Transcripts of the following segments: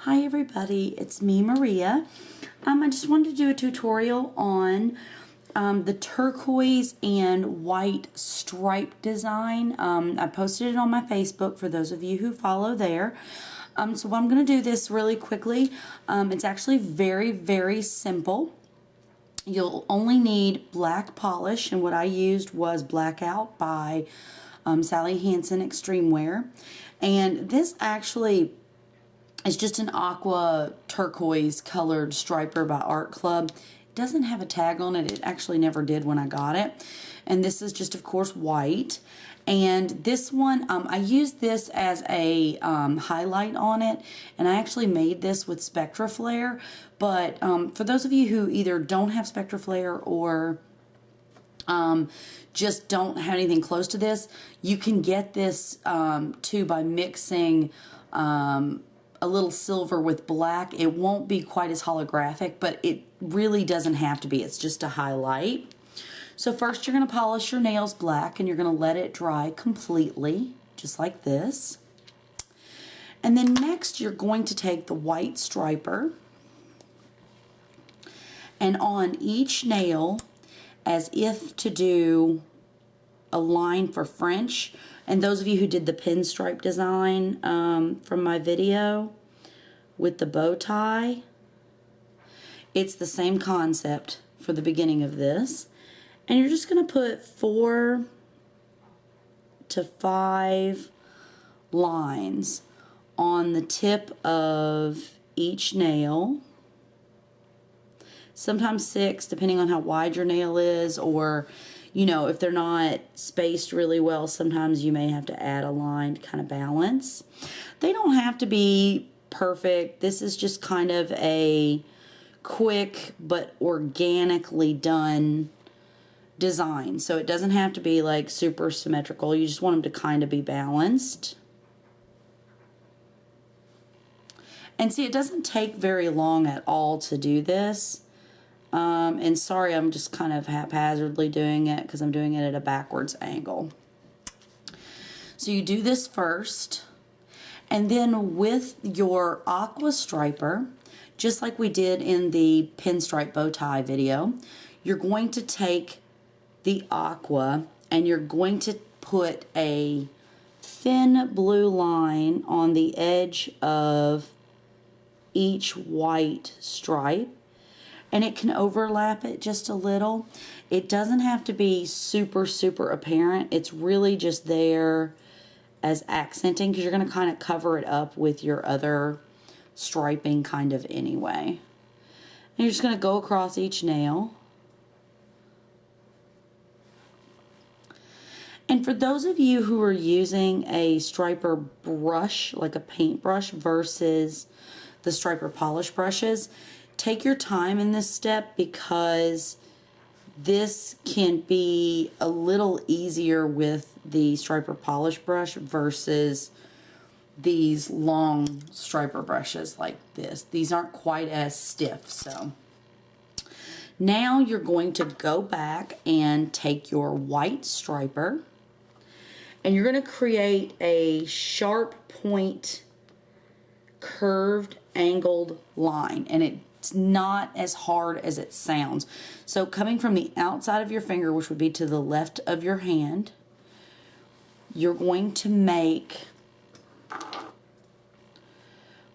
Hi everybody, it's me, Maria. I just wanted to do a tutorial on the turquoise and white stripe design. I posted it on my Facebook for those of you who follow there. So I'm going to do this really quickly. It's actually very simple. You'll only need black polish, and what I used was Blackout by Sally Hansen Extreme Wear. And this actually is just an aqua turquoise colored striper by Art Club. It doesn't have a tag on it. It actually never did when I got it. And this is just, of course, white. And this one, I used this as a highlight on it, and I actually made this with Spectra Flare. But for those of you who either don't have Spectra Flare or just don't have anything close to this, you can get this too by mixing a little silver with black. It won't be quite as holographic, but it really doesn't have to be. It's just a highlight. So first you're going to polish your nails black, and you're going to let it dry completely, just like this. And then next you're going to take the white striper, and on each nail, as if to do a line for French. And those of you who did the pinstripe design from my video with the bow tie, it's the same concept for the beginning of this. And you're just going to put 4 to 5 lines on the tip of each nail. Sometimes 6, depending on how wide your nail is, or you know, if they're not spaced really well, sometimes you may have to add a line to kind of balance. They don't have to be perfect. This is just kind of a quick but organically done design. So it doesn't have to be like super symmetrical. You just want them to kind of be balanced. And see, it doesn't take very long at all to do this. And sorry, I'm just kind of haphazardly doing it because I'm doing it at a backwards angle. So you do this first, and then with your aqua striper, just like we did in the pinstripe bow tie video, you're going to take the aqua and you're going to put a thin blue line on the edge of each white stripe. And it can overlap it just a little. It doesn't have to be super apparent. It's really just there as accenting, because you're going to kind of cover it up with your other striping kind of anyway. And you're just going to go across each nail. And for those of you who are using a striper brush, like a paintbrush versus the striper polish brushes, take your time in this step, because this can be a little easier with the striper polish brush versus these long striper brushes like this. These aren't quite as stiff. So now you're going to go back and take your white striper, and you're going to create a sharp point curved angled line, and it's not as hard as it sounds. So coming from the outside of your finger, which would be to the left of your hand, you're going to make,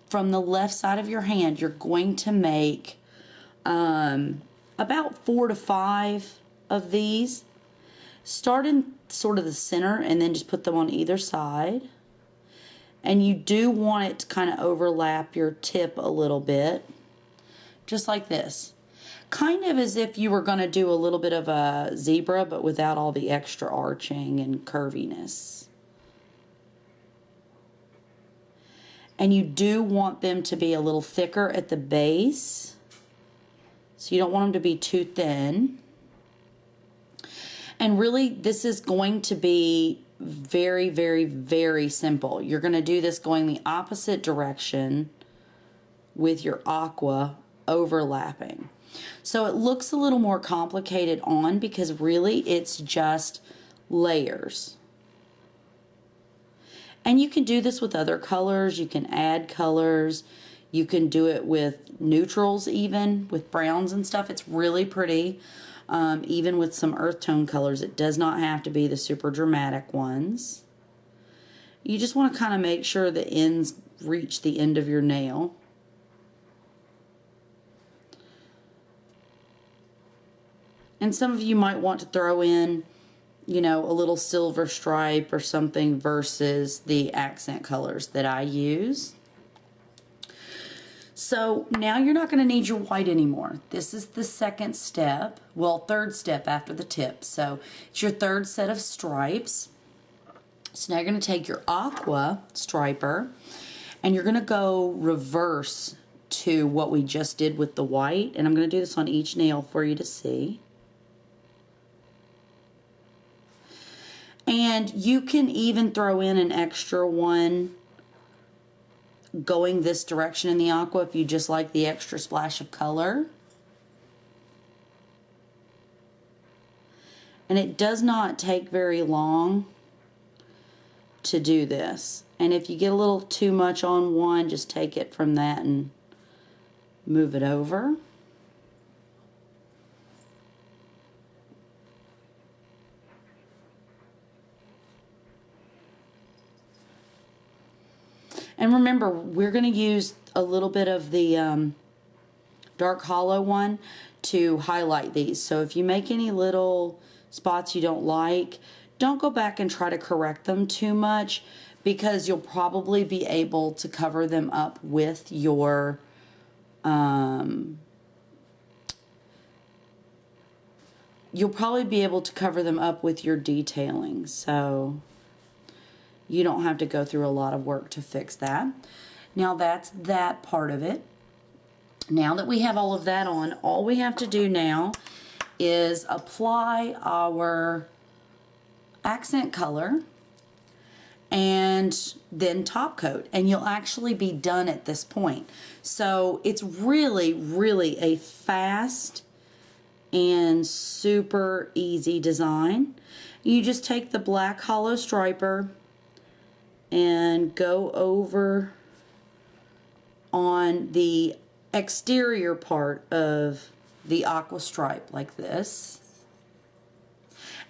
from the left side of your hand, you're going to make about 4 to 5 of these. Start in sort of the center and then just put them on either side. And you do want it to kind of overlap your tip a little bit, just like this. Kind of as if you were going to do a little bit of a zebra, but without all the extra arching and curviness. And you do want them to be a little thicker at the base, so you don't want them to be too thin. And really, this is going to be very simple. You're going to do this going the opposite direction with your aqua overlapping. So it looks a little more complicated on, because really it's just layers. And you can do this with other colors. You can add colors. You can do it with neutrals, even with browns and stuff. It's really pretty. Even with some earth tone colors, it does not have to be the super dramatic ones. You just want to kind of make sure the ends reach the end of your nail. And some of you might want to throw in, you know, a little silver stripe or something versus the accent colors that I use. So now you're not going to need your white anymore. This is the second step, well, third step after the tip. So it's your third set of stripes. So now you're going to take your Aqua striper and you're going to go reverse to what we just did with the white. And I'm going to do this on each nail for you to see. And you can even throw in an extra one going this direction in the Aqua if you just like the extra splash of color. And it does not take very long to do this. And if you get a little too much on one, just take it from that and move it over. And remember, we're going to use a little bit of the dark hollow one to highlight these. So if you make any little spots you don't like, don't go back and try to correct them too much, because you'll probably be able to cover them up with your detailing. So you don't have to go through a lot of work to fix that. Now that's that part of it. Now that we have all of that on, all we have to do now is apply our accent color and then top coat, and you'll actually be done at this point. So it's really, really a fast and super easy design. You just take the black hollow striper and go over on the exterior part of the Aqua stripe like this.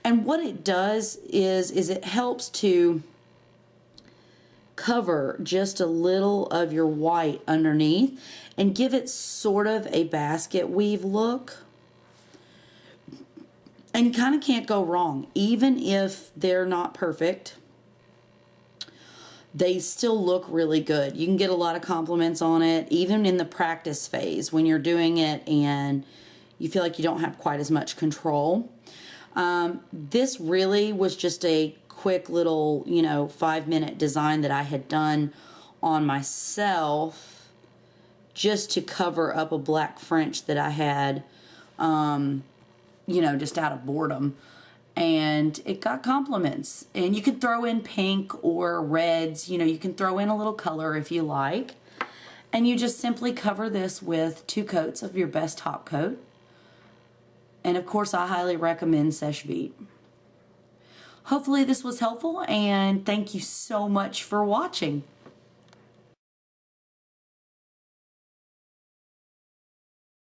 And what it does is it helps to cover just a little of your white underneath and give it sort of a basket weave look. And you kind of can't go wrong. Even if they're not perfect, they still look really good. You can get a lot of compliments on it, even in the practice phase when you're doing it and you feel like you don't have quite as much control. This really was just a quick little, 5-minute design that I had done on myself just to cover up a black French that I had, just out of boredom. And it got compliments. And you can throw in pink or reds, you can throw in a little color if you like. And you just simply cover this with 2 coats of your best top coat. And of course, I highly recommend Seche Vite. Hopefully this was helpful, and thank you so much for watching.